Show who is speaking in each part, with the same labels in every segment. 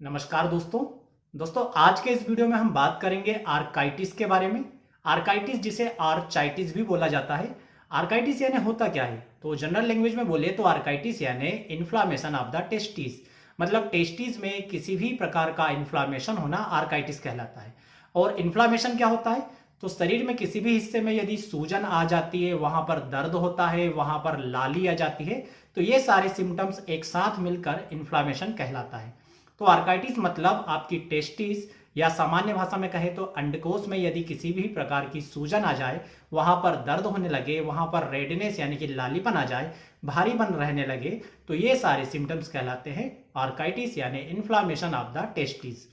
Speaker 1: नमस्कार दोस्तों आज के इस वीडियो में हम बात करेंगे आर्काइटिस के बारे में। आर्काइटिस जिसे आर्चाइटिस भी बोला जाता है। आर्काइटिस यानी होता क्या है? तो जनरल लैंग्वेज में बोले तो आर्काइटिस यानी इन्फ्लामेशन ऑफ द टेस्टिस, मतलब टेस्टिस में किसी भी प्रकार का इन्फ्लामेशन होना आर्काइटिस कहलाता है। और इन्फ्लामेशन क्या होता है? तो शरीर में किसी भी हिस्से में यदि सूजन आ जाती है, वहां पर दर्द होता है, वहां पर लाली आ जाती है, तो ये सारे सिम्टम्स एक साथ मिलकर इन्फ्लामेशन कहलाता है। तो आर्काइटिस मतलब आपकी टेस्टिस या सामान्य भाषा में कहे तो अंडकोश में यदि किसी भी प्रकार की सूजन आ जाए, वहां पर दर्द होने लगे, वहां पर रेडनेस यानी कि लालीपन आ जाए, भारी बन रहने लगे, तो ये सारे सिम्टम्स कहलाते हैं आर्काइटिस यानी इन्फ्लामेशन ऑफ द टेस्टिस।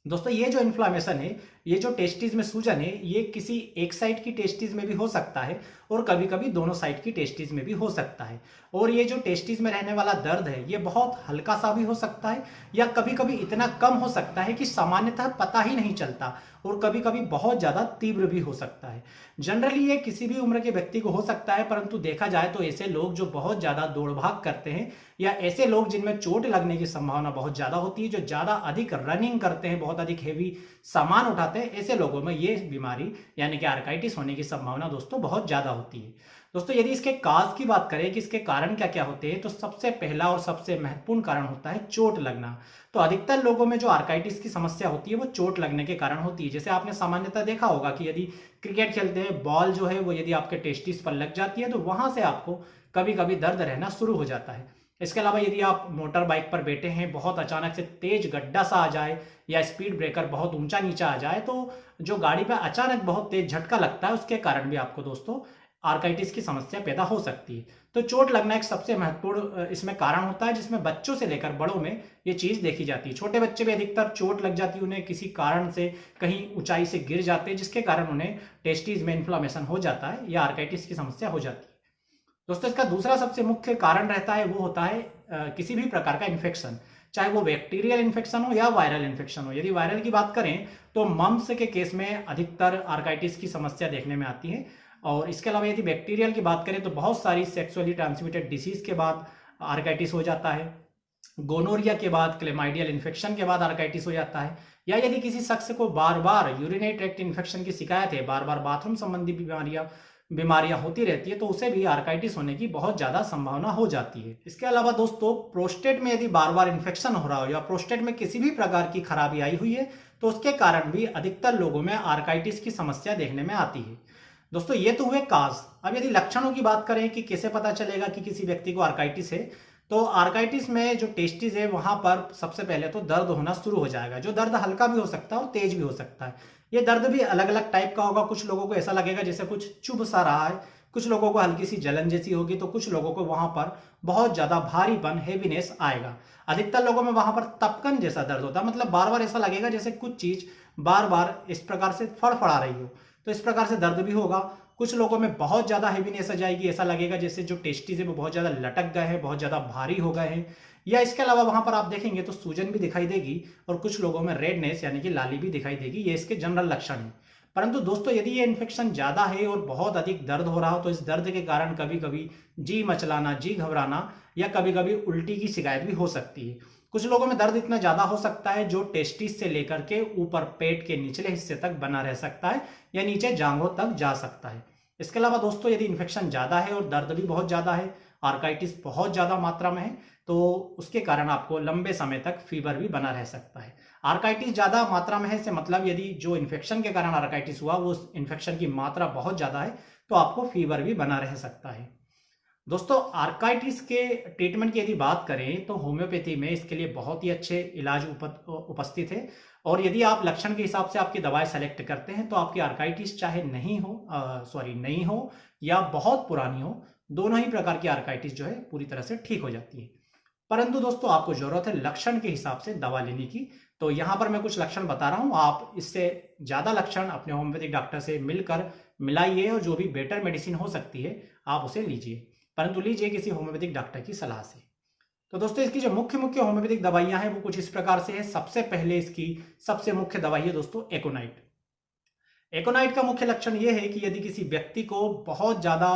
Speaker 1: दोस्तों ये जो इन्फ्लामेशन है, ये जो टेस्टिस में सूजन है, ये किसी एक साइड की टेस्टिस में भी हो सकता है और कभी कभी दोनों साइड की टेस्टिस में भी हो सकता है। और ये जो टेस्टिस में रहने वाला दर्द है, ये बहुत हल्का सा भी हो सकता है या कभी कभी इतना कम हो सकता है कि सामान्यतः पता ही नहीं चलता, और कभी कभी बहुत ज्यादा तीव्र भी हो सकता है। जनरली ये किसी भी उम्र के व्यक्ति को हो सकता है, परंतु देखा जाए तो ऐसे लोग जो बहुत ज्यादा दौड़ भाग करते हैं या ऐसे लोग जिनमें चोट लगने की संभावना बहुत ज्यादा होती है, जो ज्यादा अधिक रनिंग करते हैं, बहुत अधिक हेवी सामान उठाते हैं, ऐसे लोगों में ये बीमारी यानी कि आर्काइटिस होने की संभावना दोस्तों बहुत ज्यादा होती है। दोस्तों यदि इसके काज की बात करें कि इसके कारण क्या क्या होते हैं, तो सबसे पहला और सबसे महत्वपूर्ण कारण होता है चोट लगना। तो अधिकतर लोगों में जो आर्काइटिस की समस्या होती है वो चोट लगने के कारण होती है। जैसे आपने सामान्यतः देखा होगा कि यदि क्रिकेट खेलते हैं, बॉल जो है वो यदि आपके टेस्टिस पर लग जाती है तो वहां से आपको कभी कभी दर्द रहना शुरू हो जाता है। इसके अलावा यदि आप मोटर बाइक पर बैठे हैं, बहुत अचानक से तेज गड्ढा सा आ जाए या स्पीड ब्रेकर बहुत ऊंचा नीचा आ जाए, तो जो गाड़ी पर अचानक बहुत तेज झटका लगता है, उसके कारण भी आपको दोस्तों आर्काइटिस की समस्या पैदा हो सकती है। तो चोट लगना एक सबसे महत्वपूर्ण इसमें कारण होता है, जिसमें बच्चों से लेकर बड़ों में ये चीज देखी जाती है। छोटे बच्चे भी अधिकतर चोट लग जाती है, उन्हें किसी कारण से कहीं ऊंचाई से गिर जाते हैं, जिसके कारण उन्हें टेस्टिस में इन्फ्लामेशन हो जाता है या आर्काइटिस की समस्या हो जाती है। दोस्तों इसका दूसरा सबसे मुख्य कारण रहता है वो होता है किसी भी प्रकार का इन्फेक्शन, चाहे वो बैक्टीरियल इन्फेक्शन हो या वायरल इन्फेक्शन हो। यदि वायरल की बात करें तो मम्स के केस में अधिकतर आर्काइटिस की समस्या देखने में आती है। और इसके अलावा यदि बैक्टीरियल की बात करें तो बहुत सारी सेक्सुअली ट्रांसमिटेड डिसीज के बाद आर्काइटिस हो जाता है। गोनोरिया के बाद, क्लेमाइडियल इन्फेक्शन के बाद आर्काइटिस हो जाता है। या यदि किसी शख्स को बार बार यूरिनरी ट्रैक्ट इन्फेक्शन की शिकायत है, बार बार बाथरूम संबंधी बीमारियां होती रहती है, तो उसे भी आर्काइटिस होने की बहुत ज्यादा संभावना हो जाती है। इसके अलावा दोस्तों प्रोस्टेट में यदि बार बार इन्फेक्शन हो रहा हो या प्रोस्टेट में किसी भी प्रकार की खराबी आई हुई है, तो उसके कारण भी अधिकतर लोगों में आर्काइटिस की समस्या देखने में आती है। दोस्तों ये तो हुए काज। अब यदि लक्षणों की बात करें कि कैसे पता चलेगा कि किसी व्यक्ति को आर्काइटिस है, तो आर्काइटिस में जो टेस्टिस है वहां पर सबसे पहले तो दर्द होना शुरू हो जाएगा। जो दर्द हल्का भी हो सकता है और तेज भी हो सकता है। ये दर्द भी अलग अलग टाइप का होगा। कुछ लोगों को ऐसा लगेगा जैसे कुछ चुभ सा रहा है, कुछ लोगों को हल्की सी जलन जैसी होगी, तो कुछ लोगों को वहां पर बहुत ज्यादा भारीपन, हेवीनेस आएगा। अधिकतर लोगों में वहां पर तपकन जैसा दर्द होता है, मतलब बार बार ऐसा लगेगा जैसे कुछ चीज बार बार इस प्रकार से फड़फड़ा रही हो, तो इस प्रकार से दर्द भी होगा। कुछ लोगों में बहुत ज्यादा हेवीनेस आ जाएगी, ऐसा लगेगा जैसे जो टेस्टिस है वो बहुत ज्यादा लटक गए हैं, बहुत ज्यादा भारी हो गए हैं। या इसके अलावा वहां पर आप देखेंगे तो सूजन भी दिखाई देगी और कुछ लोगों में रेडनेस यानी कि लाली भी दिखाई देगी। ये इसके जनरल लक्षण है। परंतु दोस्तों यदि ये इन्फेक्शन ज्यादा है और बहुत अधिक दर्द हो रहा हो, तो इस दर्द के कारण कभी कभी जी मचलाना, जी घबराना या कभी कभी उल्टी की शिकायत भी हो सकती है। कुछ लोगों में दर्द इतना ज्यादा हो सकता है जो टेस्टिस से लेकर के ऊपर पेट के निचले हिस्से तक बना रह सकता है या नीचे जांघों तक जा सकता है। इसके अलावा दोस्तों यदि इन्फेक्शन ज्यादा है और दर्द भी बहुत ज्यादा है, आर्काइटिस बहुत ज्यादा मात्रा में है, तो उसके कारण आपको लंबे समय तक फीवर भी बना रह सकता है। आर्काइटिस ज्यादा मात्रा में है से मतलब यदि जो इन्फेक्शन के कारण आर्काइटिस हुआ वो इन्फेक्शन की मात्रा बहुत ज्यादा है, तो आपको फीवर भी बना रह सकता है। दोस्तों आर्काइटिस के ट्रीटमेंट की यदि बात करें तो होम्योपैथी में इसके लिए बहुत ही अच्छे इलाज उपस्थित है। और यदि आप लक्षण के हिसाब से आपकी दवाई सेलेक्ट करते हैं तो आपकी आर्काइटिस चाहे नहीं हो या बहुत पुरानी हो, दोनों ही प्रकार की आर्काइटिस जो है पूरी तरह से ठीक हो जाती है। परंतु दोस्तों आपको जरूरत है लक्षण के हिसाब से दवा लेने की। तो यहां पर मैं कुछ लक्षण बता रहा हूं, आप इससे ज्यादा लक्षण अपने होम्योपैथिक डॉक्टर से मिलकर मिलाइए और जो भी बेटर मेडिसिन हो सकती है आप उसे लीजिए, परंतु लीजिए किसी होम्योपैथिक डॉक्टर की सलाह से। तो दोस्तों इसकी जो मुख्य मुख्य होम्योपैथिक दवाइयां हैं वो कुछ इस प्रकार से है। सबसे पहले इसकी सबसे मुख्य दवाई है दोस्तों एकोनाइट। एकोनाइट का मुख्य लक्षण यह है कि यदि किसी व्यक्ति को बहुत ज्यादा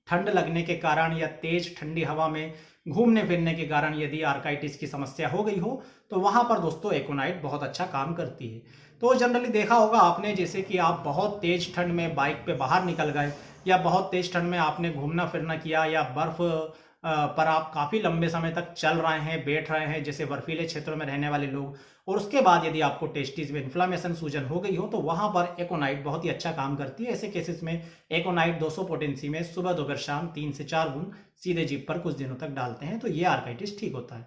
Speaker 1: ठंड लगने के कारण या तेज ठंडी हवा में घूमने फिरने के कारण यदि आर्काइटिस की समस्या हो गई हो तो वहां पर दोस्तों एकोनाइट बहुत अच्छा काम करती है। तो जनरली देखा होगा आपने, जैसे कि आप बहुत तेज ठंड में बाइक पे बाहर निकल गए या बहुत तेज ठंड में आपने घूमना फिरना किया या बर्फ पर आप काफी लंबे समय तक चल रहे हैं, बैठ रहे हैं, जैसे बर्फीले क्षेत्रों में रहने वाले लोग, और उसके बाद यदि आपको टेस्टिस में इन्फ्लामेशन, सूजन हो गई हो तो वहां पर एकोनाइट बहुत ही अच्छा काम करती है। ऐसे केसेस में एकोनाइट 200 पोटेंसी में सुबह दोपहर शाम 3 से 4 बूंद सीधे जीभ पर कुछ दिनों तक डालते हैं तो ये आर्काइटिस ठीक होता है।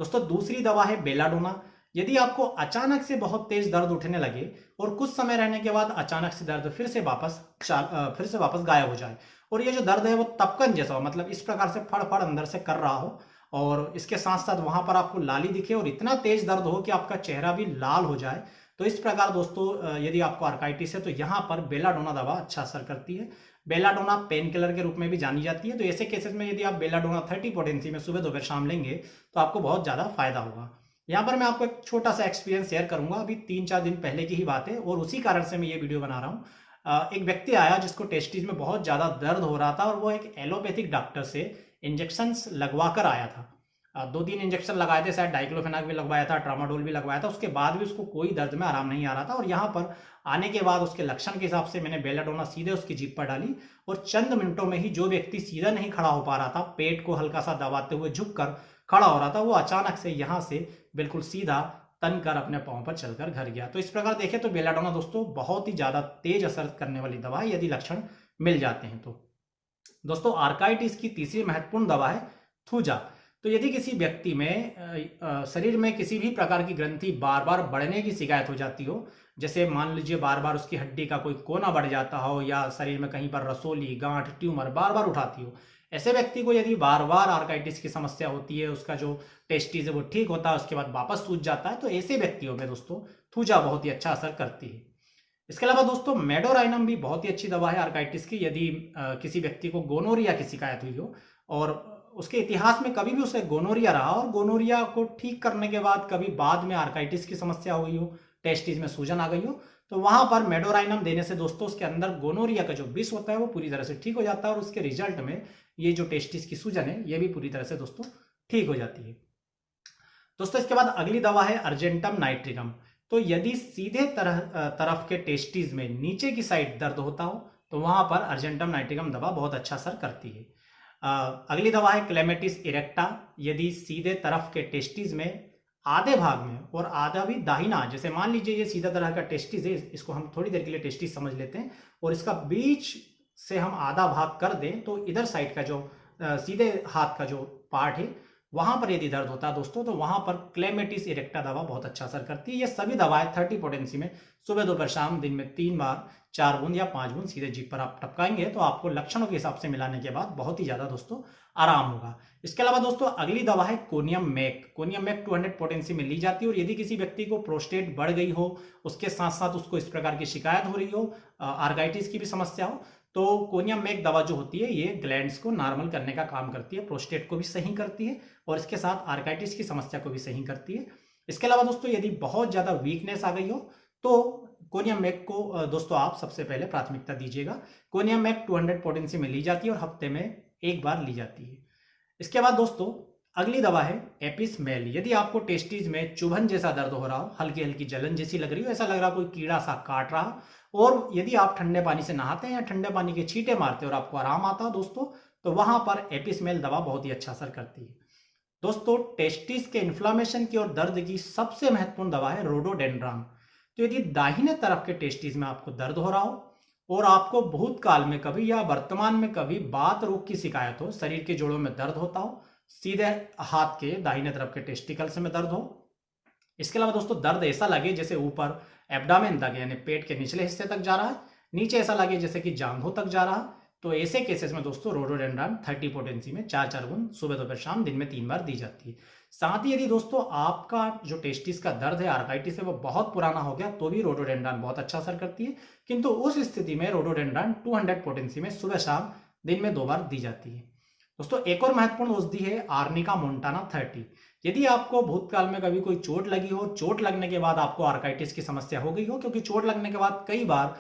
Speaker 1: दोस्तों दूसरी दवा है बेलाडोना। यदि आपको अचानक से बहुत तेज दर्द उठने लगे और कुछ समय रहने के बाद अचानक से दर्द फिर से वापस गायब हो जाए और ये जो दर्द है वो तपकन जैसा हो, मतलब इस प्रकार से फड़ फड़ अंदर से कर रहा हो और इसके साथ साथ वहां पर आपको लाली दिखे और इतना तेज दर्द हो कि आपका चेहरा भी लाल हो जाए, तो इस प्रकार दोस्तों यदि आपको आर्काइटिस है तो यहाँ पर बेलाडोना दवा अच्छा असर करती है। बेलाडोना पेन किलर के रूप में भी जानी जाती है। तो ऐसे केसेस में यदि आप बेलाडोना 30 पोटेंसी में सुबह दोपहर शाम लेंगे तो आपको बहुत ज्यादा फायदा होगा। यहाँ पर मैं आपको एक छोटा सा एक्सपीरियंस शेयर करूंगा। अभी 3-4 दिन पहले की ही बात है और उसी कारण से मैं ये वीडियो बना रहा हूँ। एक व्यक्ति आया जिसको टेस्टिस में बहुत ज्यादा दर्द हो रहा था और वो एक एलोपैथिक डॉक्टर से इंजेक्शन लगवा कर आया था। 2-3 इंजेक्शन लगाए थे, शायद डाइक्लोफेनाक भी लगवाया था, ट्रामाडोल भी लगवाया था, उसके बाद भी उसको कोई दर्द में आराम नहीं आ रहा था। और यहाँ पर आने के बाद उसके लक्षण के हिसाब से मैंने बेलाडोना सीधे उसकी जीभ पर डाली और चंद मिनटों में ही जो व्यक्ति सीधा नहीं खड़ा हो पा रहा था, पेट को हल्का सा दबाते हुए झुक कर खड़ा हो रहा था, वो अचानक से यहाँ से बिल्कुल सीधा तन कर अपने पांव पर चलकर घर गया। तो इस प्रकार देखें तो बेलाडोना दोस्तों बहुत ही ज्यादा तेज असर करने वाली दवा है यदि लक्षण मिल जाते हैं तो। दोस्तों आर्काइटिस की तीसरी महत्वपूर्ण दवा है थूजा। तो यदि किसी व्यक्ति में शरीर में किसी भी प्रकार की ग्रंथि बार बार बढ़ने की शिकायत हो जाती हो, जैसे मान लीजिए बार बार उसकी हड्डी का कोई कोना बढ़ जाता हो या शरीर में कहीं पर रसोली, गांठ, ट्यूमर बार बार उठाती हो, ऐसे व्यक्ति को यदि बार बार आर्काइटिस की समस्या होती है, उसका जो टेस्टिस है वो ठीक होता है, उसके बाद वापस सूज जाता है, तो ऐसे व्यक्तियों में दोस्तों थूजा बहुत ही अच्छा असर करती है। इसके अलावा दोस्तों मेडोराइनम भी बहुत ही अच्छी दवा है आर्काइटिस की। यदि किसी व्यक्ति को गोनोरिया की शिकायत हुई हो और उसके इतिहास में कभी भी उसे गोनोरिया रहा और गोनोरिया को ठीक करने के बाद कभी बाद में आर्काइटिस की समस्या हुई हो, टेस्टिस में सूजन आ गई हो, तो वहां पर मेडोराइनम देने से दोस्तों उसके अंदर गोनोरिया का जो विष होता है वो पूरी तरह से ठीक हो जाता है और उसके रिजल्ट में ये जो टेस्टिस की सूजन है ये भी पूरी तरह से दोस्तों ठीक हो जाती है। दोस्तों इसके बाद अगली दवा है अर्जेंटम नाइट्रिकम। तो यदि सीधे तरफ के टेस्टिस में नीचे की साइड दर्द होता हो तो वहां पर अर्जेंटम नाइट्रिकम दवा बहुत अच्छा असर करती है। अगली दवा है क्लेमेटिस इरेक्टा। यदि सीधे तरफ के टेस्टिस में आधे भाग में और आधा भी दाहिना, जैसे मान लीजिए ये सीधा तरह का टेस्टिस है, इसको हम थोड़ी देर के लिए टेस्टिस समझ लेते हैं, और इसका बीच से हम आधा भाग कर दें तो इधर साइड का जो सीधे हाथ का जो पार्ट है वहां पर यदि दर्द होता है दोस्तों तो वहां पर क्लेमेटिस इरेक्टा दवा बहुत अच्छा असर करती है। ये सभी दवाएं 30 पोटेंसी में सुबह दोपहर शाम दिन में 3 बार 4 बूंद या 5 बूंद सीधे जीभ पर आप टपकाएंगे तो आपको लक्षणों के हिसाब से मिलाने के बाद बहुत ही ज्यादा दोस्तों आराम होगा। इसके अलावा दोस्तों अगली दवा है conium mac. Conium mac 200 potency में ली जाती है और यदि किसी व्यक्ति को प्रोस्टेट बढ़ गई हो, उसके साथ साथ उसको इस प्रकार की शिकायत हो रही हो, आर्गाइटिस की भी समस्या हो, तो कोनियम मैक दवा जो होती है ये ग्लैंड्स को नॉर्मल करने का काम करती है, प्रोस्टेट को भी सही करती है और इसके साथ आर्काइटिस की समस्या को भी सही करती है। इसके अलावा दोस्तों यदि बहुत ज्यादा वीकनेस आ गई हो तो कोनियम मैक को दोस्तों आप सबसे पहले प्राथमिकता दीजिएगा। कोनियम मैक 200 पोटेंसी में ली जाती है और हफ्ते में एक बार ली जाती है। इसके बाद दोस्तों अगली दवा है एपिस मेल। यदि आपको टेस्टिस में चुभन जैसा दर्द हो रहा हो, हल्की हल्की जलन जैसी लग रही हो, ऐसा लग रहा कोई कीड़ा सा काट रहा, और यदि आप ठंडे पानी से नहाते हैं या ठंडे पानी के छींटे मारते हैं और आपको आराम आता हो दोस्तों, तो वहां पर एपिस मेल दवा बहुत ही अच्छा असर करती है। दोस्तों टेस्टिस के इन्फ्लामेशन की और दर्द की सबसे महत्वपूर्ण दवा है रोडोडेंड्रान। तो यदि दाहिने तरफ के टेस्टिस में आपको दर्द हो रहा हो और आपको भूतकाल में कभी या वर्तमान में कभी बात रोग की शिकायत हो, शरीर के जोड़ों में दर्द होता हो, सीधे हाथ के दाहिने तरफ के टेस्टिकल्स में दर्द हो, इसके अलावा दोस्तों दर्द ऐसा लगे जैसे ऊपर एब्डामेन तक यानी पेट के निचले हिस्से तक जा रहा है, नीचे ऐसा लगे जैसे कि जांघों तक जा रहा है, तो ऐसे केसेस में दोस्तों रोडोडेंड्रान 30 पोटेंसी में 4-4 बूंद सुबह दोपहर शाम दिन में 3 बार दी जाती है। साथ ही यदि दोस्तों आपका जो टेस्टिस का दर्द है, आर्काइटिस है, वो बहुत पुराना हो गया तो भी रोडोडेंड्रान बहुत अच्छा असर करती है, किंतु उस स्थिति में रोडोडेंड्रान 200 पोटेंसी में सुबह शाम दिन में 2 बार दी जाती है। दोस्तों एक और महत्वपूर्ण औषधि है आर्निका मोंटाना 30। यदि आपको भूतकाल में कभी कोई चोट लगी हो, चोट लगने के बाद आपको आर्काइटिस की समस्या हो गई हो, क्योंकि चोट लगने के बाद कई बार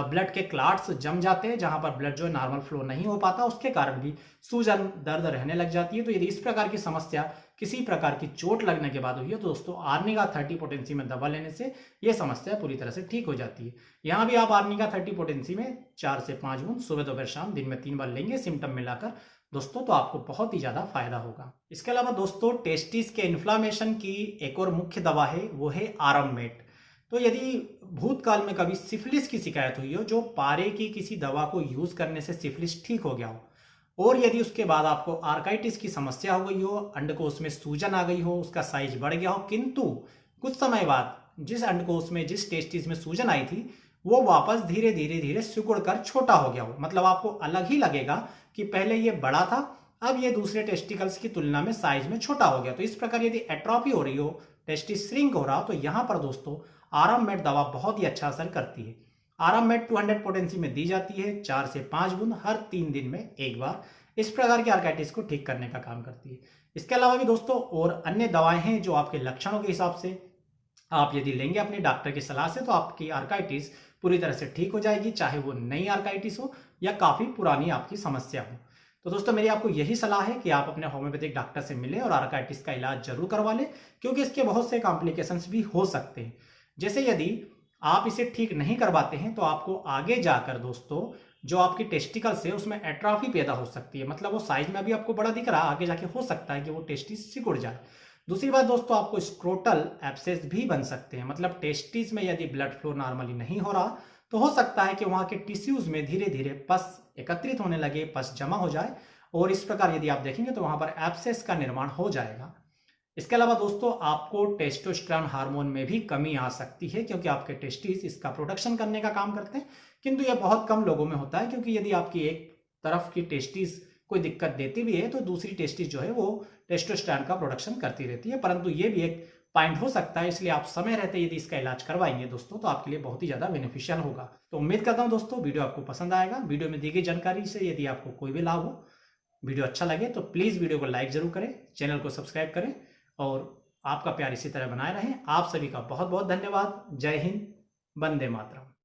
Speaker 1: ब्लड के क्लाट्स जम जाते हैं जहां पर ब्लड जो है नॉर्मल फ्लो नहीं हो पाता, उसके कारण भी सूजन दर्द रहने लग जाती है। तो यदि इस प्रकार की समस्या किसी प्रकार की चोट लगने के बाद हुई है तो दोस्तों आर्निका 30 पोटेंसी में दवा लेने से यह समस्या पूरी तरह से ठीक हो जाती है। यहाँ भी आप आर्निका 30 पोटेंसी में 4 से 5 बूंद सुबह दोपहर शाम दिन में 3 बार लेंगे सिम्टम मिलाकर दोस्तों, तो आपको बहुत ही ज्यादा फायदा होगा। इसके अलावा दोस्तों टेस्टिस के इन्फ्लामेशन की एक और मुख्य दवा है, वो है आराममेट। तो यदि भूतकाल में कभी सिफिलिस की शिकायत हुई हो, जो पारे की किसी दवा को यूज करने से सिफिलिस ठीक हो गया हो, और यदि उसके बाद आपको आर्काइटिस की समस्या हो गई हो, अंडकोश में सूजन आ गई हो, उसका साइज बढ़ गया हो, किंतु कुछ समय बाद जिस अंडकोश में जिस टेस्टिस में सूजन आई थी वो वापस धीरे धीरे धीरे सिकुड़ कर छोटा हो गया हो, मतलब आपको अलग ही लगेगा कि पहले ये बड़ा था, अब ये दूसरे टेस्टिकल्स की तुलना में साइज में छोटा हो गया। तो इस प्रकार यदि एट्रोफी हो रही हो, टेस्टिस श्रिंक हो रहा हो, तो यहां पर दोस्तों आराममेट दवा बहुत ही अच्छा असर करती है। आराममेट 200 पोटेंसी में दी जाती है, 4 से 5 बूंद हर 3 दिन में एक बार। इस प्रकार की आर्काइटिस को ठीक करने का काम करती है। इसके अलावा भी दोस्तों और अन्य दवाएं हैं जो आपके लक्षणों के हिसाब से आप यदि लेंगे अपने डॉक्टर की सलाह से, तो आपकी आर्काइटिस पूरी तरह से ठीक हो जाएगी, चाहे वो नई आर्काइटिस हो या काफी पुरानी आपकी समस्या हो। तो दोस्तों मेरी आपको यही सलाह है कि आप अपने होम्योपैथिक डॉक्टर से मिलें और आर्काइटिस का इलाज जरूर करवा लें, क्योंकि इसके बहुत से कॉम्प्लिकेशंस भी हो सकते हैं। जैसे यदि आप इसे ठीक नहीं करवाते हैं तो आपको आगे जाकर दोस्तों जो आपकी टेस्टिकल्स है उसमें एट्रोफी पैदा हो सकती है, मतलब वो साइज में अभी आपको बड़ा दिख रहा है, आगे जाके हो सकता है कि वो टेस्टिस सिकुड़ जाए। दूसरी बात दोस्तों, आपको स्क्रोटल एब्सेस भी बन सकते हैं, मतलब टेस्टिस में यदि ब्लड फ्लो नॉर्मली नहीं हो रहा तो हो सकता है कि वहां के टिश्यूज में धीरे धीरे पस एकत्रित होने लगे, पस जमा हो जाए, और इस प्रकार यदि आप देखेंगे तो वहां पर एब्सेस का निर्माण हो जाएगा। इसके अलावा दोस्तों आपको टेस्टोस्टेरोन हार्मोन में भी कमी आ सकती है, क्योंकि आपके टेस्टिस इसका प्रोडक्शन करने का काम करते हैं, किंतु यह बहुत कम लोगों में होता है, क्योंकि यदि आपकी एक तरफ की टेस्टिस कोई दिक्कत देती भी है तो दूसरी टेस्टिस जो है वो टेस्टोस्टेरोन का प्रोडक्शन करती रहती है, परंतु ये भी एक पॉइंट हो सकता है। इसलिए आप समय रहते यदि इसका इलाज करवाएंगे दोस्तों तो आपके लिए बहुत ही ज्यादा बेनिफिशियल होगा। तो उम्मीद करता हूं दोस्तों वीडियो आपको पसंद आएगा। वीडियो में दी गई जानकारी से यदि आपको कोई भी लाभ हो, वीडियो अच्छा लगे तो प्लीज वीडियो को लाइक जरूर करें, चैनल को सब्सक्राइब करें, और आपका प्यार इसी तरह बनाए रहें। आप सभी का बहुत बहुत धन्यवाद। जय हिंद, वंदे मातरम।